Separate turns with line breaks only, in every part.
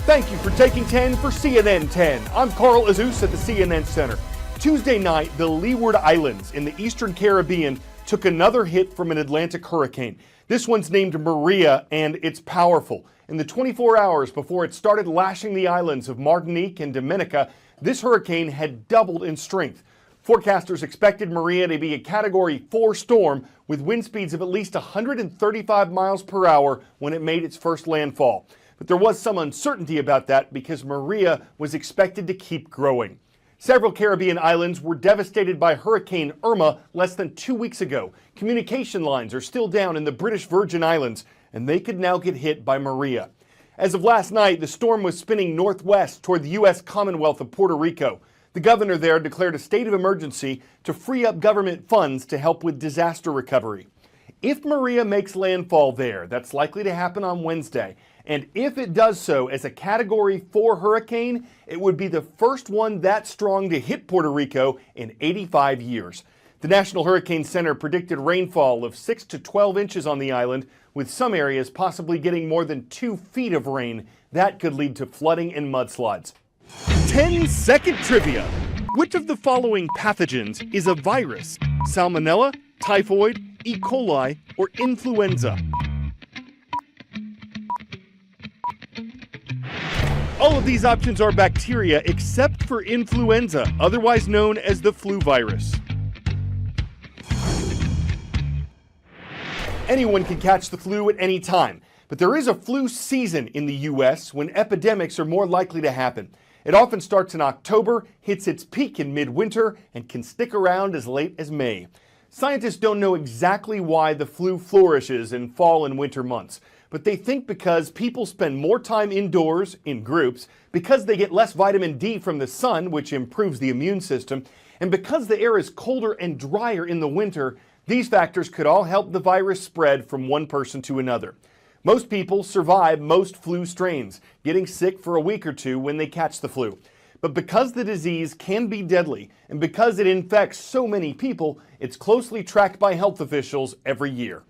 Thank you for taking 10 for CNN 10. I'm Carl Azus at the CNN Center. Tuesday night, the Leeward Islands in the Eastern Caribbean took another hit from an Atlantic hurricane. This one's named Maria, and it's powerful. In the 24 hours before it started lashing the islands of Martinique and Dominica, this hurricane had doubled in strength. Forecasters expected Maria to be a Category 4 storm with wind speeds of at least 135 miles per hour when it made its first landfall. But there was some uncertainty about that because Maria was expected to keep growing. Several Caribbean islands were devastated by Hurricane Irma less than 2 weeks ago. Communication lines are still down in the British Virgin Islands, and they could now get hit by Maria. As of last night, the storm was spinning northwest toward the U.S. Commonwealth of Puerto Rico. The governor there declared a state of emergency to free up government funds to help with disaster recovery. If Maria makes landfall there, that's likely to happen on Wednesday. And if it does so as a Category 4 hurricane, it would be the first one that strong to hit Puerto Rico in 85 years. The National Hurricane Center predicted rainfall of 6 to 12 inches on the island, with some areas possibly getting more than 2 feet of rain. That could lead to flooding and mudslides. 10-second trivia. Which of the following pathogens is a virus? Salmonella, typhoid, E. coli, or influenza? All of these options are bacteria except for influenza, otherwise known as the flu virus. Anyone can catch the flu at any time, but there is a flu season in the U.S. when epidemics are more likely to happen. It often starts in October, hits its peak in midwinter, and can stick around as late as May. Scientists don't know exactly why the flu flourishes in fall and winter months, but they think because people spend more time indoors in groups, because they get less vitamin D from the sun, which improves the immune system, and because the air is colder and drier in the winter. These factors could all help the virus spread from one person to another. Most people survive most flu strains, getting sick for a week or two when they catch the flu. But because the disease can be deadly, and because it infects so many people, it's closely tracked by health officials every year.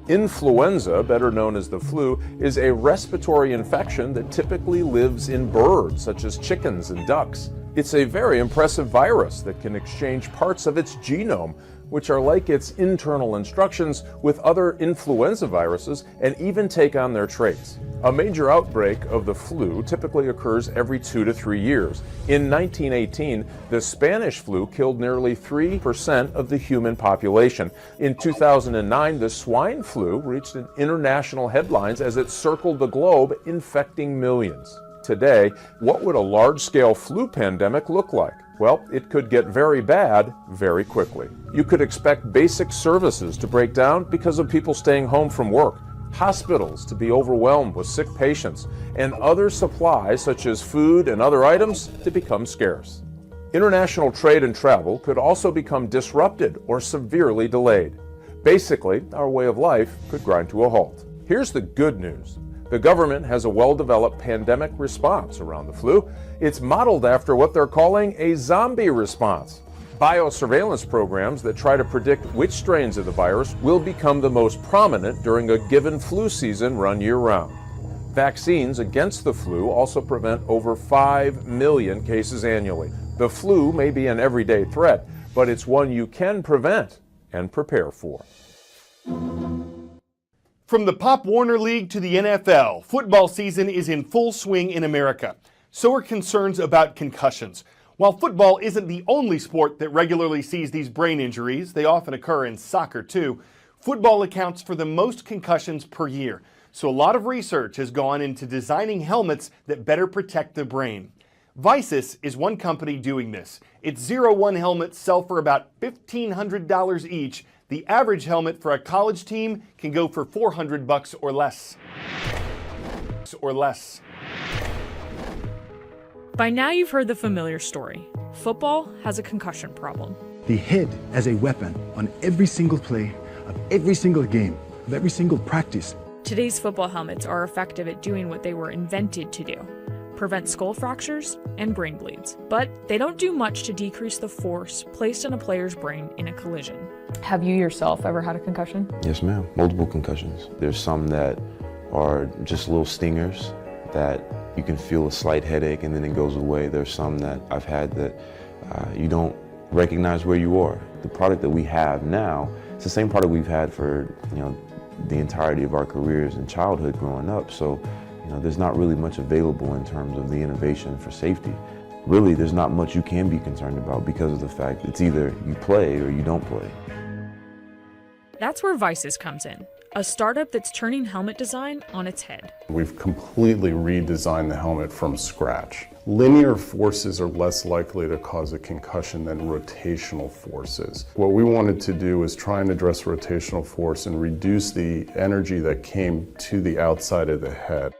Influenza, better known as the flu, is a respiratory infection that typically lives in birds, such as chickens and ducks. It's a very impressive virus that can exchange parts of its genome, which are like its internal instructions, with other influenza viruses and even take on their traits. A major outbreak of the flu typically occurs every 2 to 3 years. In 1918, the Spanish flu killed nearly 3% of the human population. In 2009, the swine flu reached international headlines as it circled the globe, infecting millions. Today, what would a large-scale flu pandemic look like? Well, it could get very bad very quickly. You could expect basic services to break down because of people staying home from work, hospitals to be overwhelmed with sick patients, and other supplies such as food and other items to become scarce. International trade and travel could also become disrupted or severely delayed. Basically, our way of life could grind to a halt. Here's the good news. The government has a well-developed pandemic response around the flu. It's modeled after what they're calling a zombie response. Biosurveillance programs that try to predict which strains of the virus will become the most prominent during a given flu season run year-round. Vaccines against the flu also prevent over 5 million cases annually. The flu may be an everyday threat, but it's one you can prevent and prepare for.
From the Pop Warner League to the NFL, football season is in full swing in America. So are concerns about concussions. While football isn't the only sport that regularly sees these brain injuries, they often occur in soccer too. Football accounts for the most concussions per year. So a lot of research has gone into designing helmets that better protect the brain. Visus is one company doing this. Its 01 helmets sell for about $1,500 each. The average helmet for a college team can go for $400 or less.
By now you've heard the familiar story. Football has a concussion problem.
The head as a weapon on every single play of every single game, of every single practice.
Today's football helmets are effective at doing what they were invented to do: prevent skull fractures and brain bleeds. But they don't do much to decrease the force placed on a player's brain in a collision.
Have you yourself ever had a concussion?
Yes, ma'am. Multiple concussions. There's some that
are just little stingers that you can feel a slight headache and then it goes away. There's some that I've had that you don't recognize where you are. The product that we have now, it's the same product we've had for the entirety of our careers and childhood growing up. So there's not really much available in terms of the innovation for safety. Really, there's not much you can be concerned about because of the fact it's either you play or you don't play.
That's where Vices comes in, a startup that's turning helmet design on its head.
We've completely redesigned the helmet from scratch. Linear forces are less likely to cause a concussion than rotational forces. What we wanted to do was try and address rotational force and reduce the energy that came to the outside of the head.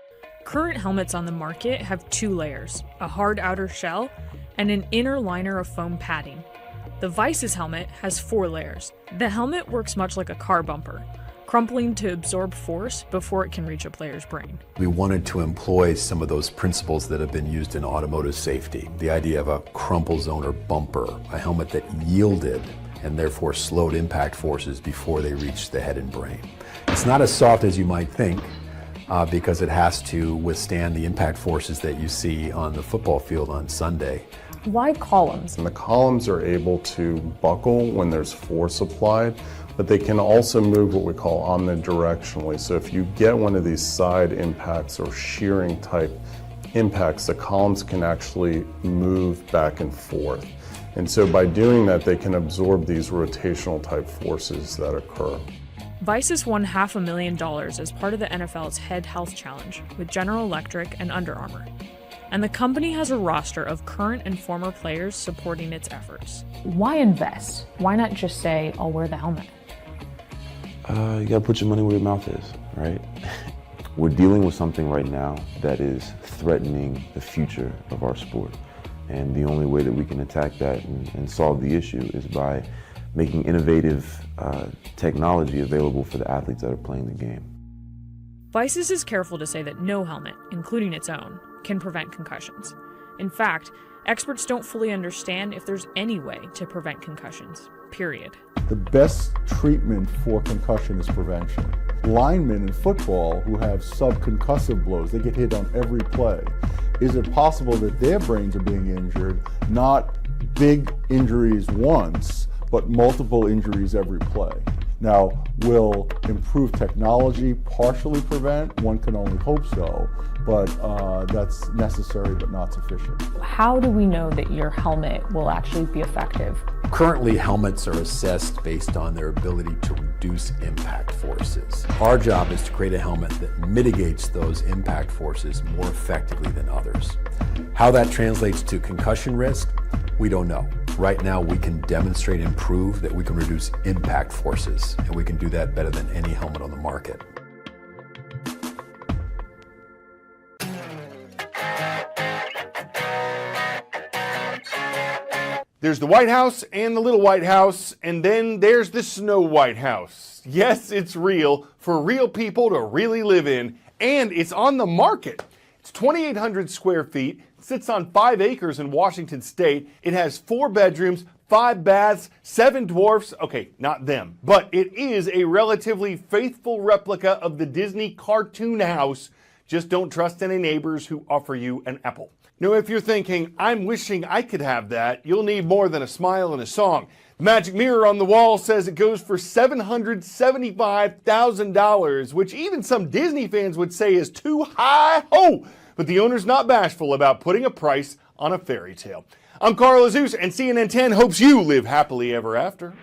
Current helmets on the market have 2 layers, a hard outer shell and an inner liner of foam padding. The Vices helmet has 4 layers. The helmet works much like a car bumper, crumpling to absorb force before it can reach a player's brain.
We wanted to employ some of those principles that have been used in automotive safety. The idea of a crumple zone or bumper, a helmet that yielded and therefore slowed impact forces before they reached the head and brain. It's not as soft as you might think because it has to withstand the impact forces that you see on the football field on Sunday.
Why columns?
And the columns are able to buckle when there's force applied, but they can also move what we call omnidirectionally. So if you get one of these side impacts or shearing type impacts, the columns can actually move back and forth. And so by doing that, they can absorb these rotational type forces that occur.
Vices won $500,000 as part of the NFL's Head Health Challenge with General Electric and Under Armour. And the company has a roster of current and former players supporting its efforts.
Why invest? Why not just say, I'll wear the helmet?
You gotta put your money where your mouth is, right? We're dealing with something right now that is threatening the future of our sport. And the only way that we can attack that and solve the issue is by making innovative technology available for the athletes that are playing the game.
Vices is careful to say that no helmet, including its own, can prevent concussions. In fact, experts don't fully understand if there's any way to prevent concussions, period.
The best treatment for concussion is prevention. Linemen in football who have subconcussive blows, they get hit on every play. Is it possible that their brains are being injured, not big injuries once, but multiple injuries every play? Now, will improved technology partially prevent? One can only hope so, but that's necessary but not sufficient.
How do we know that your helmet will actually be effective?
Currently, helmets are assessed based on their ability to reduce impact forces. Our job is to create a helmet that mitigates those impact forces more effectively than others. How that translates to concussion risk, we don't know. Right now, we can demonstrate and prove that we can reduce impact forces, and we can do that better than any helmet on the market.
There's the White House and the Little White House, and then there's the Snow White House. Yes, it's real, for real people to really live in, and it's on the market. It's 2,800 square feet, sits on 5 acres in Washington State. It has 4 bedrooms, 5 baths, 7 dwarfs. Okay, not them, but it is a relatively faithful replica of the Disney cartoon house. Just don't trust any neighbors who offer you an apple. Now, if you're thinking, I'm wishing I could have that, you'll need more than a smile and a song. The magic mirror on the wall says it goes for $775,000, which even some Disney fans would say is too high ho. But the owner's not bashful about putting a price on a fairy tale. I'm Carl Azus, and CNN 10 hopes you live happily ever after.